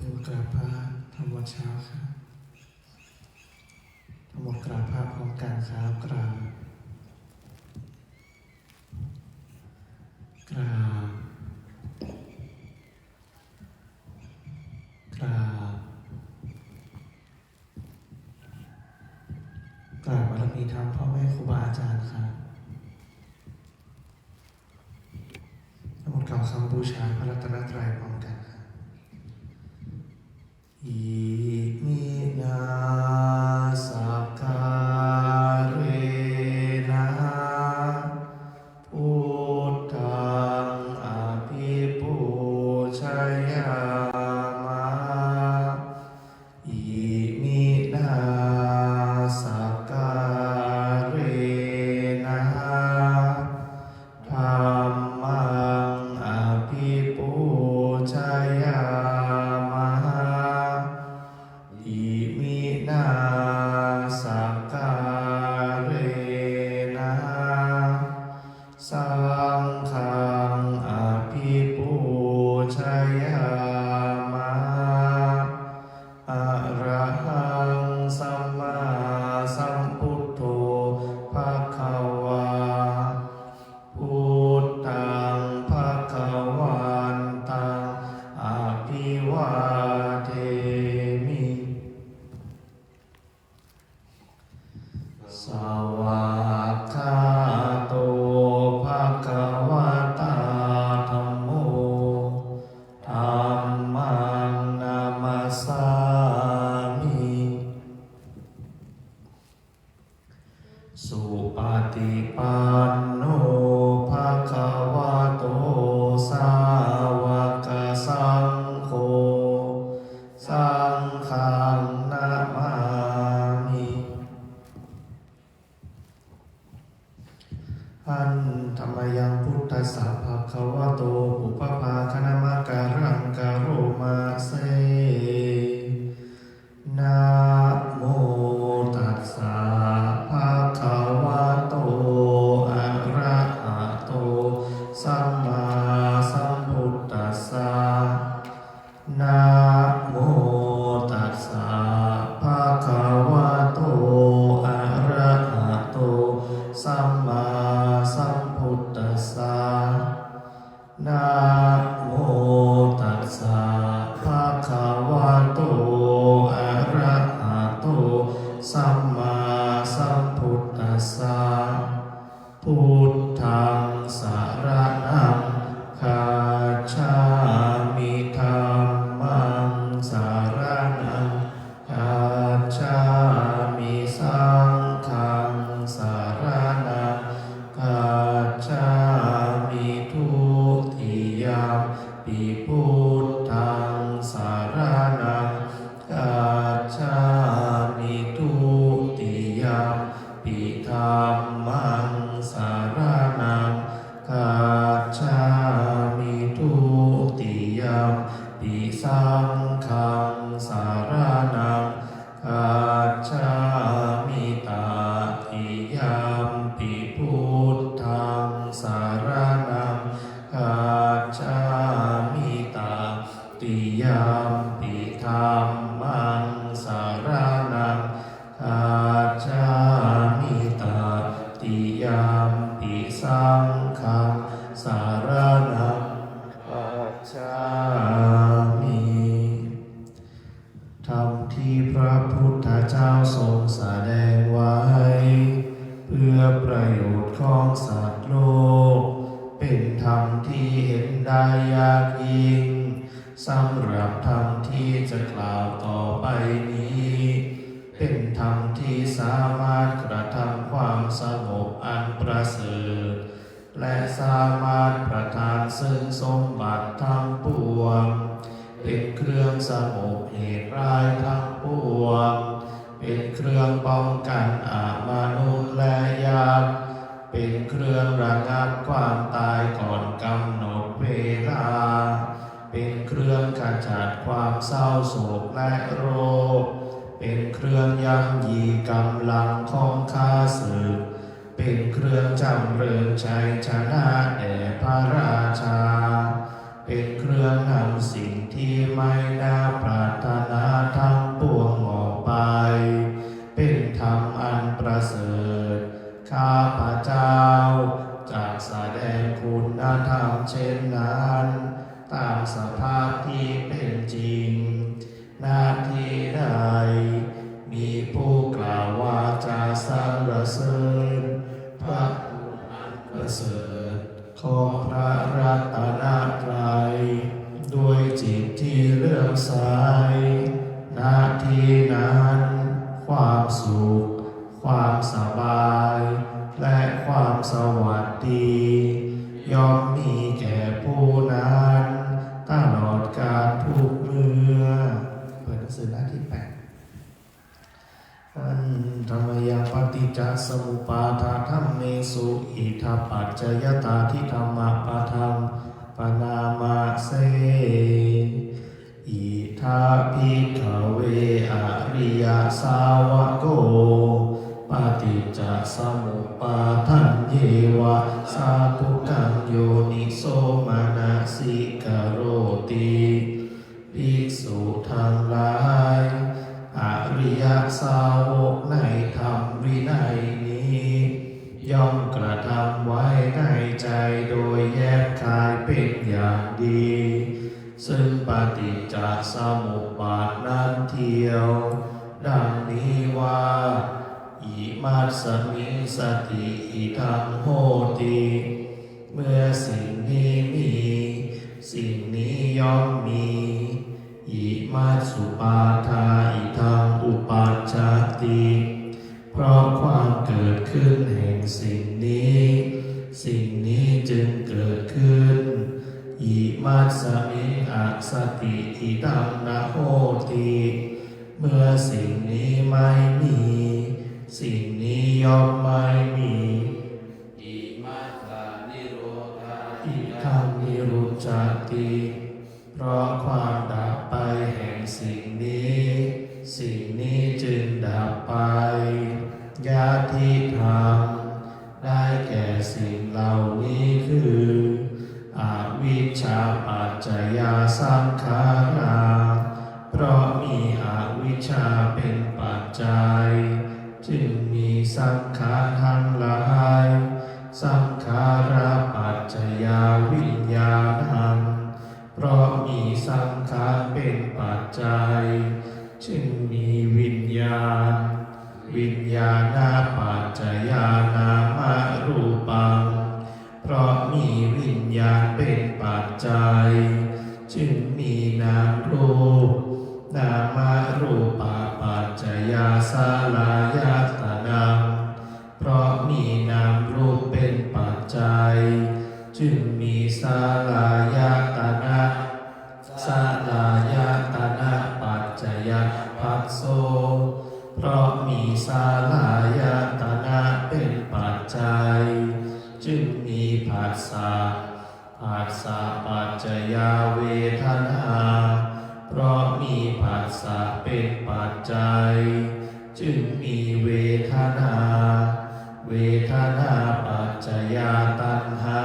ถึงกราบพระทำวัดเช้าครับทั้งหมดกราบพระพร้อมกันครับกราบกราบกราบกราบบารมีธรรมพ่อแม่ครูบาอาจารย์ครับทั้งหมดกล่าวคำบูชาพระรัตนตรัยพร้อมกันครับอิมินาสักการะพุทธังอภิปูชยามะอิมินาสักการะธัมมังอภิปูชยามะอิมินาสักการะสังฆังอภิปูชยามะอะระหังสัมมาสัมพุทโธภะคะวาพุทธังภะคะวันตังอภิวาเทมิสวากขาโตภะคะวะตาธัมโมธัมมังนามัสสามิสุปฏิปันโนภะคะวะโตสาวกสังโฆสังฆังนะมามิอันธรรมยังพุทธัสสะภะคะวะโตอุปภาคณมะการังกะโรมาเสนะโมตัสสะภะคะวะโตอะระหะโตสัมมาสัมพุทธัสสะนะโมตัสสะภะคะวะโตอะระหะโตสัมมาสัมพุทธัสสะนะโมตัสสะภะคะวะโตอะระหะโตสัมมาสัมพุทธัสสะพุทธังสรณังคัจฉามิธัมมังสรณังคัจฉามิสังฆังสรณังคัจฉามิทุติยมปิพุทธังสรณังคัจฉามิทุติยมปิธัมมังสรณังคัจฉามิทุติยมปิสังฆังสรณังคัจฉามิตติยมปิพุทธังสรณังคัจฉามิตติยมปิธัมมังสรณังคัจฉามิตติยมปิสังฆังสรณังคัจฉามิธรรมที่พระพุทธเจ้าทรงแสดงไว้เพื่อประโยชน์ของสัตว์โลกเป็นธรรมที่เห็นได้ยากยิ่งสำหรับธรรมที่จะกล่าวต่อไปนี้เป็นธรรมที่สามารถกระทำความสงบอันประเสริฐและสามารถประทานซึ่งสมบัติทั้งปวงเป็นเครื่องสงบเหตุร้ายทั้งปวงเป็นเครื่องป้องกันมนุษย์และยักษ์เป็นเครื่องระงับความตายก่อนกำหนดเวลาเป็นเครื่องขจัดความเศร้าโศกและโรคเป็นเครื่องยั้งยีกำลังของข้าศึกเป็นเครื่องจำเริญชัยชนะแด่พระราชาเป็นเครื่องนำสิ่งที่ไม่น่าปรา ถนาทั้งปวงออกไปเป็นธรรมอันประเสริฐข้าพเจ้าจากแสดงคุณธรรมเช่นนั้นตามสภาพที่เป็นจริงหน้าที่ใดมีผู้กล่าวว่าจะสรรเสริญพระคุณอันประเสริฐของพระรัตนตรัยด้วยจิตที่เลื่อมใสหน้าที่นั้นความสุขความสบายและความสวัสดีย่อมมีแก่ผู้นั้นตลอดกาลทุกเมื่อเปิดหนังสือหน้าที่ 8อันธรรมยังปฏิจจสมุปบาทธัมเมสุอิทัปปัจจยตาทิธัมมปะทังปนามาเสอิทัปภิกขเวอริยสาวโกปฏิจจสมุปบาทันเยวะสาธุกังโยนิโสมนสิกโรติภิกษุทั้งหลายอริยสาวกในธรรมวินัยนี้ย่อมกระทำไว้ในใจโดยแยกคายเป็นอย่างดีซึ่งปฏิจจสมุปบาทนั้นเทียวดังนี้ว่าอิมัสสมิสติอิทังโหติเมื่อสิ่งนี้มีสิ่งนี้ย่อมมีอิมัสสุปาทาอิทังอุปัชชติเพราะความเกิดขึ้นแห่งสิ่งนี้สิ่งนี้จึงเกิดขึ้นอิมัสสมิอัสสติอิทังนะโหติเมื่อสิ่งนี้ไม่มีสิ่งนี้ย่อมไม่มีอิมัสสนิโรธาอิทังนิรุจจติเพราะความดับไปแห่งสิ่งนี้สิ่งนี้จึงดับไปญาติธรรมได้แก่สิ่งเหล่านี้คืออวิชชาปัจจยสังขาราเพราะมีอวิชชาเป็นปัจจัยจึงมีสังขารทั้งหลายสังขาราปัจจยวิญญาณังเพราะมีสังขารเป็นปัจจัยจึงมีวิญญาณวิญญาณปัจจยานามรูปังเพราะมีวิญญาณเป็นปัจจัยจึงมีนามรูปนามรูปปัจจยาสลายตนะเพราะมีนามรูปเป็นปัจจัยจึงมีสลายตนะสลายตนะปัจจยภัสโสเพราะมีสลายตนะเป็นปัจจัยจึงมีผัสสะผัสสะปัจจยเวทนาเพราะมีผัสสะเป็นปัจจัยจึงมีเวทนาเวทนาปัจจยตัณหา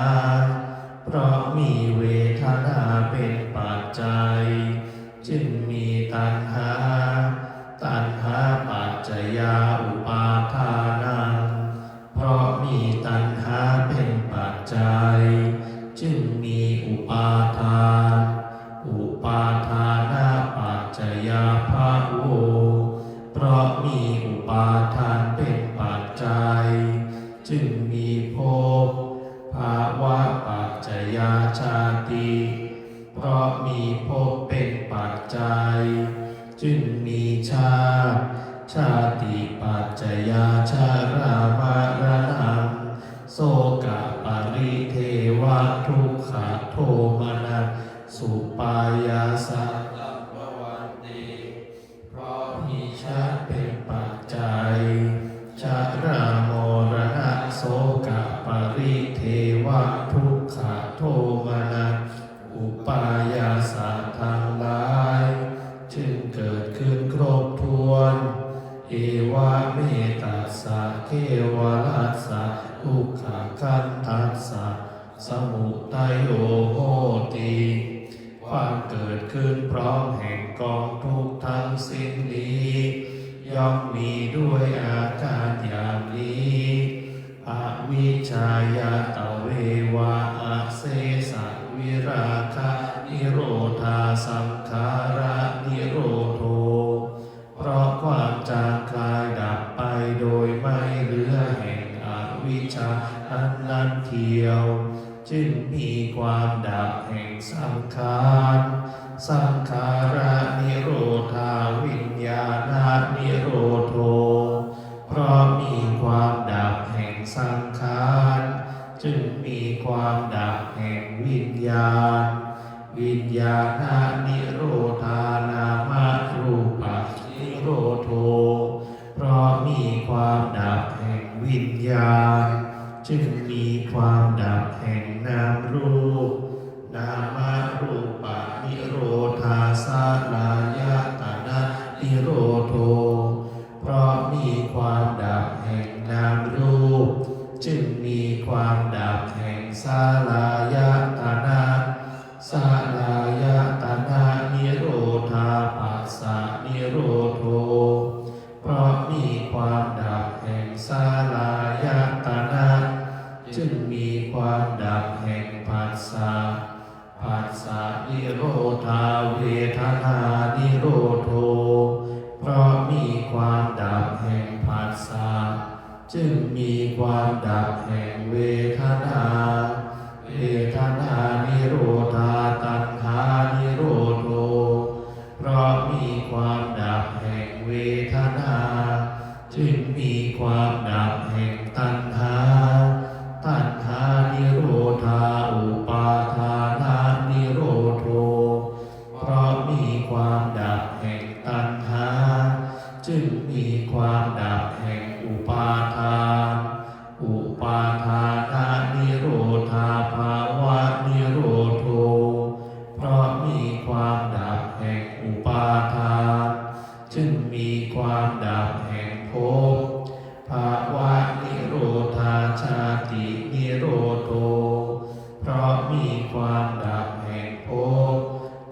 เพราะมีเวทนาเป็นปัจจัยจึงมีตัณหาตัณหาปัจจยอุปาทานังเพราะมีตัณหาเป็นปัจจัยจึงมีอุปาทานอุปาทานาปัจจยภาโวเพราะมีอุปาทานเป็นปัจจัยจึงมีภพภาวะปัจจยชาติเพราะมีภพเป็นปัจจัยจึงมีชาติชาติปัจจยชรามรณะโสกปริเทวทุกขโทมนัสสุปายาสัตตวันติเพราะมีชาติเป็นปัจจัยชรามรณะโสกปริเทวทุกขโทมนัสอุปายาสัตทั้งหลายจึงเกิดขึ้นครบถ้วนเอวะเมตัสสะเกวรัสสะทุกขคันทัสสะสมุทัยโยโหติความเกิดขึ้นเพ องทุกข์ทั้งสิ้นนี้ย่อมมีด้วยอาการอย่างนี้อวิชชายาตเววะอเสสะวิราคะนิโรธาสังขาระนิโรโธเพราะความจางคลายดับไปโดยไม่เหลือแห่งอวิชชาอันนั้นเทียวจึงมีความดับแห่งสังขารสังขาระนิโรธาวิญญาณนิโรโธเพราะมีความดับแห่งสังขารจึงมีความดับแห่งวิญญาณวิญญาณนิโรธานามรูปนิโรโธเพราะมีความดับแห่งวิญญาณจึงมีความดับแห่งนามรูปนามรูปนิโรธาสลายตนะนิโรโธเพราะมีความดับแห่งนามรูปจึงมีความดับแห่งสลายตนะสลายตนะนิโรธาปัสสะนิโรโธเพราะมีความดับแห่งสลายตนะจึงมีความดับแห่งปัสสะปัสสะนิโรธาเวทนานิโรโธเพราะมีความดับแห่งปัสสะจึงมีความดับแห่งเวทนาเวทนานิโรธาตัณหานิโรโธเพราะมีความดับแห่งเวทนาจึงมีความดับแห่งตัณหาตัณหานิโรธาอุปาทานิโรโธเพราะมีความดับแห่งตัณหาจึงมีความดับแห่งอุปาทานอุปาทานิโรธาภาวะนิโรโธเพราะมีความดับแห่งอุปาทานจึงมีความดับแห่งภพภาวะนิโรธาชาตินิโรโธเพราะมีความดับแห่งภพ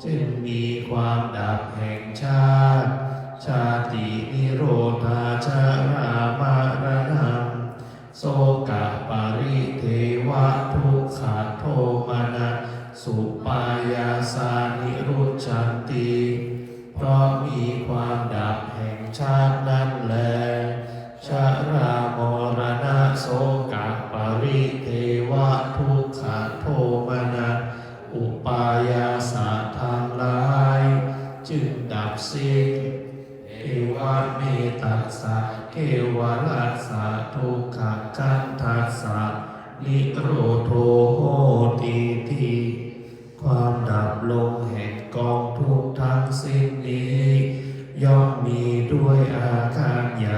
จึงมีความดับแห่งชาติชาตินิโรธาชรามรณะโสกปาริเทวะทุกขโทมนัสสุปายาสานิรุจจันติเพราะมีความดับแห่งชาตินั้นแลชรามรณะโสกปาริเทวะทุกขโทมนัสอุปายาสาทั้งหลายจึงดับสิ้นเอวะเมตัสสะเกวะลัสสะทุกขคันทัสสะนิโรโธโหติติความดับลงแห่งกองทุกข์ทั้งสิ้นนี้ย่อมมีด้วยอาการอย่า